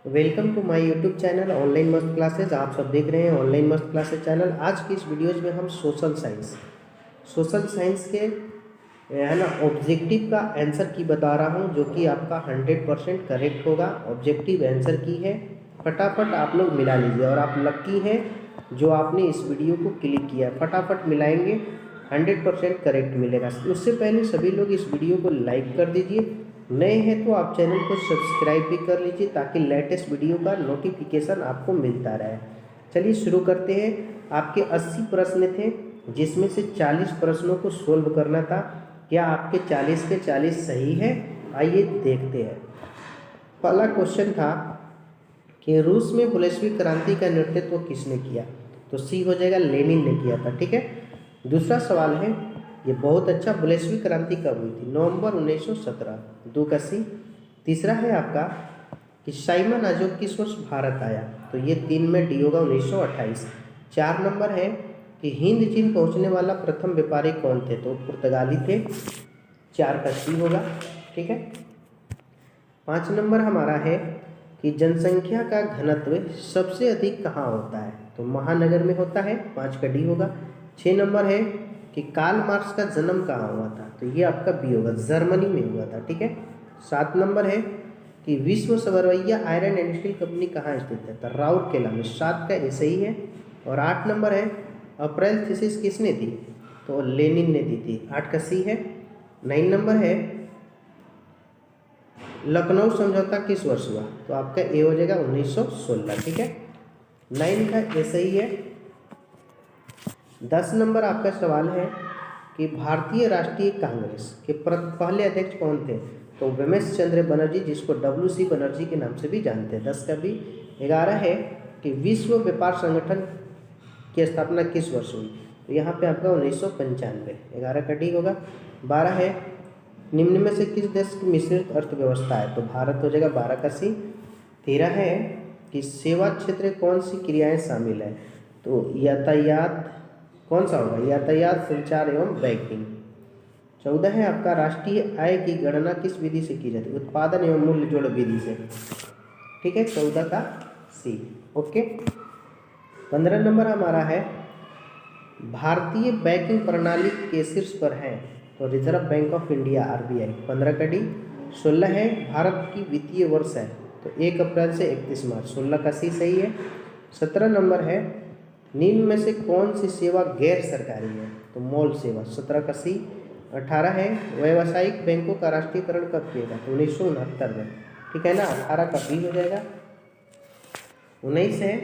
Welcome to my YouTube channel online मस्त classes. आप सब देख रहे हैं ऑनलाइन मस्त क्लासेज चैनल। आज की इस वीडियोज में हम सोशल साइंस के है ना ऑब्जेक्टिव का आंसर की बता रहा हूं, जो कि आपका 100% करेक्ट होगा। ऑब्जेक्टिव आंसर की है, फटाफट आप लोग मिला लीजिए। और आप लकी हैं जो आपने इस वीडियो को क्लिक किया, फटाफट मिलाएंगे, 100% करेक्ट मिलेगा। उससे पहले सभी लोग इस वीडियो को लाइक कर दीजिए। नए हैं तो आप चैनल को सब्सक्राइब भी कर लीजिए ताकि लेटेस्ट वीडियो का नोटिफिकेशन आपको मिलता रहे। चलिए शुरू करते हैं। आपके 80 प्रश्न थे, जिसमें से 40 प्रश्नों को सोल्व करना था। क्या आपके 40 के 40 सही है? आइए देखते हैं। पहला क्वेश्चन था कि रूस में बोल्शेविक क्रांति का नेतृत्व किसने किया? तो सी हो जाएगा, लेनिन ने किया था। ठीक है। दूसरा सवाल है, ये बहुत अच्छा, बोल्शेविक क्रांति कब हुई थी? नवंबर 1917, 2 का सी। तीसरा है आपका कि साइमन आजोग किस वर्ष भारत आया? तो ये 3 में डी होगा, 1928। 4 नंबर है कि हिंद चीन पहुंचने वाला प्रथम व्यापारी कौन थे? तो पुर्तगाली थे, 4 का सी होगा। ठीक है। 5 नंबर हमारा है कि जनसंख्या का घनत्व सबसे अधिक कहाँ होता है? तो महानगर में होता है, 5 का डी होगा। 6 नंबर है कि कार्ल मार्क्स का जन्म कहाँ हुआ था? तो ये आपका बी होगा, जर्मनी में हुआ था। ठीक है। 7 नंबर है कि विश्व सौरवैया आयरन एंड स्टील कंपनी कहाँ स्थित है? तो राउरकेला में, 7 का ऐसे ही है। और 8 नंबर है, अप्रैल थीसिस किसने दी? तो लेनिन ने दी थी, 8 का सी है। 9 नंबर है, लखनऊ समझौता किस वर्ष हुआ? तो आपका ए हो जाएगा 1916। ठीक है। 9 का ऐसे ही है। 10 नंबर आपका सवाल है कि भारतीय राष्ट्रीय कांग्रेस के पहले अध्यक्ष कौन थे? तो रमेश चंद्र बनर्जी, जिसको WC बनर्जी के नाम से भी जानते हैं, 10 का भी। 11 है कि विश्व व्यापार संगठन की स्थापना किस वर्ष हुई? तो यहाँ पे आपका 1995, 11 का डी होगा। 12 है, निम्न में से किस देश की मिश्रित अर्थव्यवस्था है? तो भारत हो जाएगा, 12 का सी। 13 है कि सेवा क्षेत्र में कौन सी क्रियाएं शामिल है? तो यातायात, कौन सा होगा? यातायात, संचार एवं बैंकिंग। 14 है आपका, राष्ट्रीय आय की गणना किस विधि से की जाती है? उत्पादन एवं मूल्य जोड़ विधि से। ठीक है, 14 का सी। ओके। 15 नंबर हमारा है, भारतीय बैंकिंग प्रणाली के शीर्ष पर है? तो reserve bank of India, RBI, 15 का डी। 16 है, भारत की वित्तीय वर्ष है? तो 1 अप्रैल से 31 मार्च, 16 का सी सही है। 17 नंबर है, निम्न में से कौन सी सेवा गैर सरकारी है? तो मॉल सेवा, 17 का सी। 18 है, व्यावसायिक बैंकों का राष्ट्रीयकरण कब किया गया? तो 1969 में। ठीक है ना, 18 का बी हो जाएगा। 19 है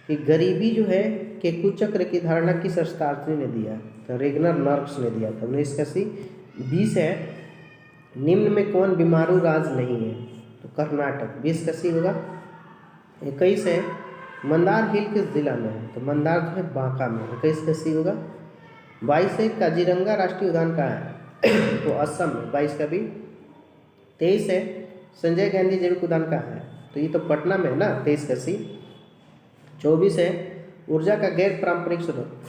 कि गरीबी जो है के कुचक्र की धारणा किस अर्थशास्त्री ने दिया? तो रेगनर नॉर्क्स ने दिया था, 19 का सी। 20 है, निम्न में कौन बीमारू राज्य नहीं है? तो कर्नाटक, 20 का सी होगा। 21 है, मंदार हिल किस जिला में है? तो मंदार जो है बांका में, 21 का सी होगा। 22 है, काजीरंगा राष्ट्रीय उद्यान कहाँ है? तो असम में, 22 का भी। 23 है, संजय गांधी जैविक उद्यान कहाँ है? तो ये तो पटना में है ना, 23 का सी। 24 है, ऊर्जा का गैर पारंपरिक स्रोत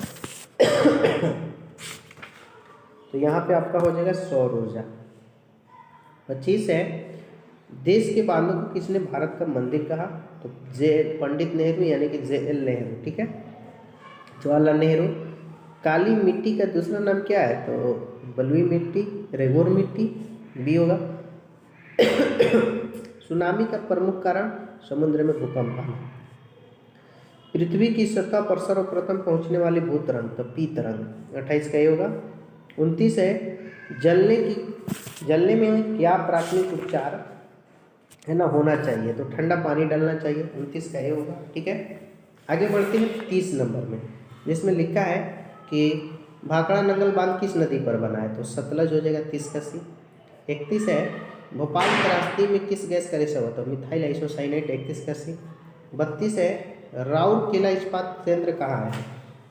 तो यहाँ पे आपका हो जाएगा सौर ऊर्जा। 25 है, देश के बांधों को किसने भारत का मंदिर कहा? तो पंडित नेहरू, यानी कि JL नेहरू। ठीक है, जवाहरलाल नेहरू। काली मिट्टी का दूसरा नाम क्या है? तो बलुई मिट्टी, रेगोर मिट्टी, बी होगा। सुनामी का प्रमुख कारण समुद्र में भूकंप आना। पृथ्वी की सतह पर सर्वप्रथम पहुंचने वाली भूतरंग, तो पी तरंग, 28 का ये होगा। 29 है, जलने में क्या प्राथमिक उपचार है ना होना चाहिए? तो ठंडा पानी डालना चाहिए, 29 का ये होगा। ठीक है। आगे बढ़ते हैं 30 नंबर में, जिसमें लिखा है कि भाखड़ा नंगल बांध किस नदी पर बना है? तो सतलज हो जाएगा, 30 का सी। 31 है, भोपाल त्रासदी में किस गैस का रिसाव होता है? मिथाइल आइसोसाइनेट, 31 का सी। 32 है, राउरकेला इस्पात संयंत्र कहाँ है?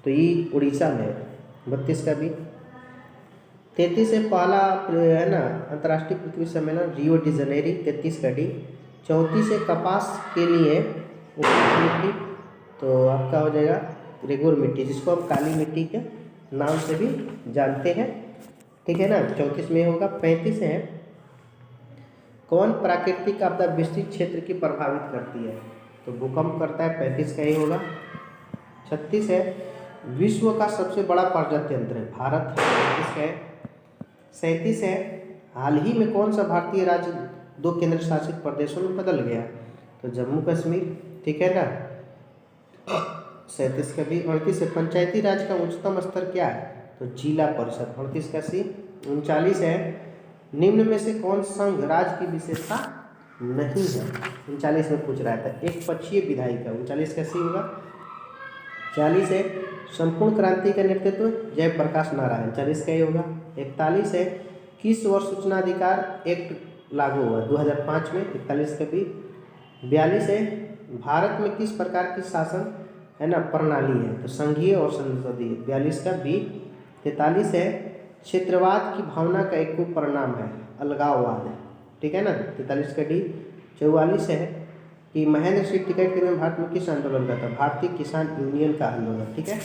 तो ये उड़ीसा में है, 32 का भी। 33 है, पहला है ना अंतर्राष्ट्रीय पृथ्वी सम्मेलन रियो डी जनेरी, 33 का डी। 34 है, कपास के लिए उपयुक्त मिट्टी, तो आपका हो जाएगा रेगुर मिट्टी, जिसको हम काली मिट्टी के नाम से भी जानते हैं। ठीक है ना, 34 में होगा। 35 है, कौन प्राकृतिक आपदा विस्तृत क्षेत्र की प्रभावित करती है? तो भूकंप करता है, 35 का ही होगा। 36 है, विश्व का सबसे बड़ा पर्वत यंत्र है भारत, 35 का है। 37 है, हाल ही में कौन सा भारतीय राज्य 2 केंद्र शासित प्रदेशों में बदल गया? तो जम्मू कश्मीर, ठीक है ना। 37 का भी। 38 है, पंचायती राज का उच्चतम स्तर क्या है? तो जिला परिषद, 38 का सी। 39 है, निम्न में से कौन संघ राज्य की विशेषता नहीं है? 39 में पूछ रहा था, एक पक्षीय विधायिका, 39 का सी होगा। 40 है, संपूर्ण क्रांति का नेतृत्व जयप्रकाश नारायण, 40 का ही होगा। 41 है, किस वर्ष सूचना अधिकार एक्ट लागू हुआ? 2005 में, 41 का भी। 42 है, भारत में किस प्रकार की शासन है ना प्रणाली है? तो संघीय और संसदीय, 42 का बी। 43 है, क्षेत्रवाद की भावना का एक परिणाम है अलगाववाद, ठीक है ना, 43 का डी। 44 है कि महेंद्र सिंह टिकैत के भारत में किस आंदोलन का था? भारतीय किसान यूनियन का आंदोलन, ठीक है,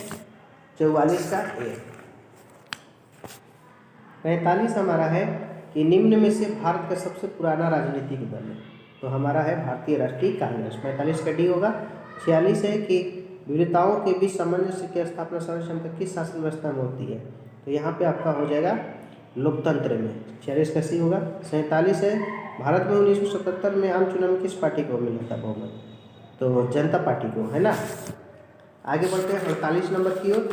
44 का ए। 45 हमारा है कि निम्न में से भारत का सबसे पुराना राजनीतिक दल है? तो हमारा है भारतीय राष्ट्रीय कांग्रेस, 45 का डी होगा। 46 है कि विविधताओं के बीच सामंजस्य की स्थापना सर्वसम्मति किस शासन व्यवस्था में होती है? तो यहाँ पे आपका हो जाएगा लोकतंत्र में, 46 का सी होगा। 47 है, भारत में 1977 में आम चुनाव में किस पार्टी को मिला था बहुमत? तो जनता पार्टी को, है ना। आगे बढ़ते हैं 48 नंबर की ओर।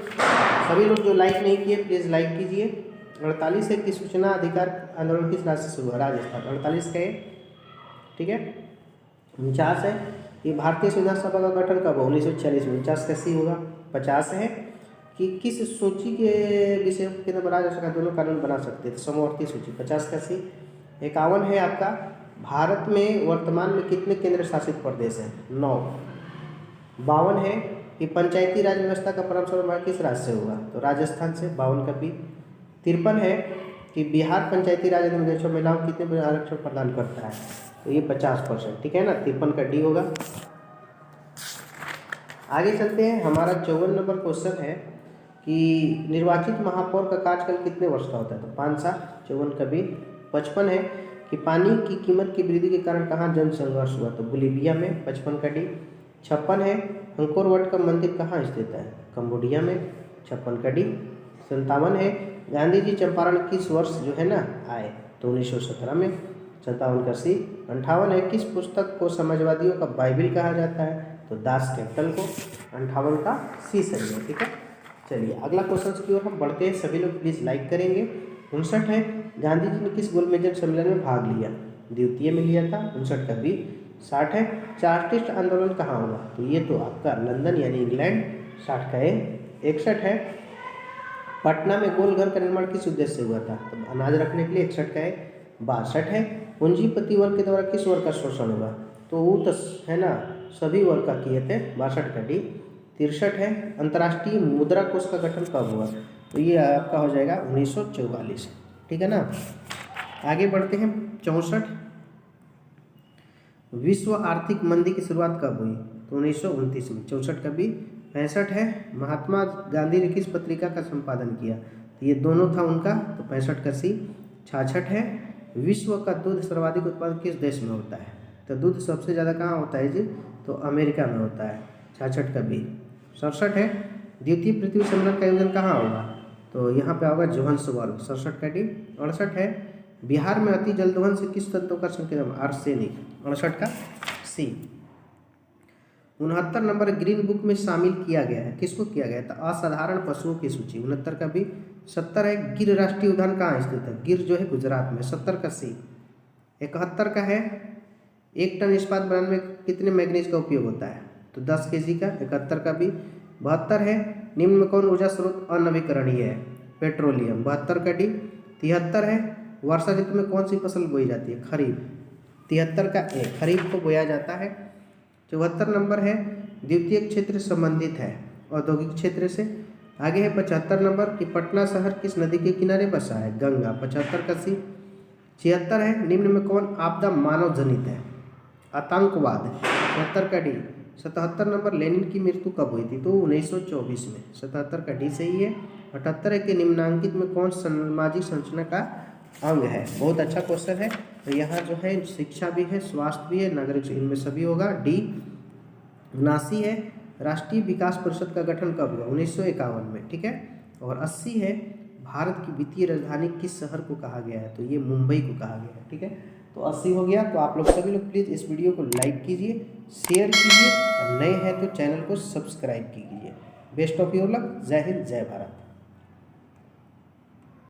सभी लोग जो लाइक नहीं किए प्लीज़ लाइक कीजिए। 48 है कि सूचना अधिकार आंदोलन किस राज्य से हुआ? राजस्थान, 48 का है, ठीक है। 49 है कि भारतीय संविधान सभा का गठन कब हुआ? 1946 में, 50 का सी होगा। 50 है कि किस सूची के विषय के अंदर राज्य सरकार दोनों कानून बना सकते हैं? समवर्ती सूची, 50 का सी। 51 है आपका, भारत में वर्तमान में कितने केंद्र शासित प्रदेश हैं? 9। 52 है कि पंचायती राज व्यवस्था का प्रारंभ सर्वप्रथम किस राज्य से हुआ? तो राजस्थान से, 52 का भी। 53 है कि बिहार पंचायती राज अधिनियम में महिलाओं को कितने आरक्षण प्रदान करता है? तो ये 50%, ठीक है ना, 53 का डी होगा। आगे चलते हैं, हमारा 54 नंबर क्वेश्चन है कि निर्वाचित महापौर का कार्यकाल कितने वर्ष का होता है? तो 5 साल, 54 का भी। 55 है कि पानी की कीमत की वृद्धि के कारण कहाँ जन संघर्ष हुआ? तो बोलीविया में, 55 का डी। 56 है, अंकोर वट का मंदिर कहाँ स्थित है? कंबोडिया में, 56 का डी। 57 है, गांधी जी चंपारण किस वर्ष जो है ना आए? तो 1917 में, 57 का सी। 58 है, किस पुस्तक को समाजवादियों का बाइबिल कहा जाता है? तो दास कैपिटल को, 58 का सी सही है, ठीक है। चलिए अगला क्वेश्चन की ओर हम बढ़ते हैं, सभी लोग प्लीज़ लाइक करेंगे। 59 है, गांधी जी ने किस गोलमेज सम्मेलन में भाग लिया? द्वितीय में लिया था, 59 का बी। 60 है, चार्टिस्ट आंदोलन कहाँ हुआ? तो ये तो आपका लंदन यानी इंग्लैंड, 60 का ए। 61 है, पटना में गोल घर का निर्माण किस उद्देश्य से हुआ था? तो अनाज रखने के लिए, 61 का है। 62 है, पूंजीपति वर्ग के द्वारा किस वर्ग का शोषण हुआ? तो वो तो है ना सभी वर्ग का किए थे, 62 का डी। 63 है, अंतर्राष्ट्रीय मुद्रा कोष का गठन कब हुआ? तो ये आपका हो जाएगा 1944, ठीक है ना। आगे बढ़ते हैं, 64, विश्व आर्थिक मंदी की शुरुआत कब हुई? तो 1929 में, 64 का भी। 65 है, महात्मा गांधी ने किस पत्रिका का संपादन किया? तो ये दोनों था उनका, तो 65 का सी। 66 है, विश्व का दूध सर्वाधिक उत्पादन किस देश में होता है? तो दूध सबसे ज़्यादा कहाँ होता है जी? तो अमेरिका में होता है, 66 का बी। 67 है, द्वितीय पृथ्वी सम्मेलन का आयोजन कहाँ होगा? तो यहाँ पे होगा जोहान्सबर्ग, 67 का डी। 68 है, बिहार में अति जलदोहन से किस तत्व का संकेत? आर्सेनिक, 68 का सी। 69 नंबर ग्रीन बुक में शामिल किया गया है, किसको किया गया था? असाधारण पशुओं की सूची, 69 का भी। 70 है, गिर राष्ट्रीय उद्यान कहाँ स्थित है? गिर जो है गुजरात में, 70 का सी। 71 का है, 1 टन इस्पात बनाने में कितने मैग्नीज का उपयोग होता है? तो 10 kg का, 71 का भी। 72 है, निम्न में कौन ऊर्जा स्रोत अनवीकरणीय है? पेट्रोलियम, 72 का डी। 73 है, वर्षा ऋतु में कौन सी फसल बोई जाती है? खरीफ, 73 का ए, खरीफ को बोया जाता है। 74 नंबर है, द्वितीय क्षेत्र संबंधित है औद्योगिक क्षेत्र से। आगे है 75 नंबर कि पटना शहर किस नदी के किनारे बसा है? गंगा, 75 का सी। 76 है, निम्न में कौन आपदा मानव जनित है? आतंकवाद, 76 का डी। 77 नंबर, लेनिन की मृत्यु कब हुई थी? तो 1924 में, 77 का डी सही है। 78 है कि निम्नांकित में कौन सामाजिक संरचना का अंग है? बहुत अच्छा क्वेश्चन है। तो यहाँ जो है शिक्षा भी है, स्वास्थ्य भी है, नागरिक, इनमें सभी होगा। डी 79 है राष्ट्रीय विकास परिषद का गठन कब हुआ? 1951 में, ठीक है। और 80 है भारत की वित्तीय राजधानी किस शहर को कहा गया है? तो ये मुंबई को कहा गया है, ठीक है। तो 80 हो गया। तो आप लोग सभी लोग प्लीज़ इस वीडियो को लाइक कीजिए, शेयर कीजिए, और नए हैं तो चैनल को सब्सक्राइब कीजिए। Best of your luck. जय हिंद, जय भारत।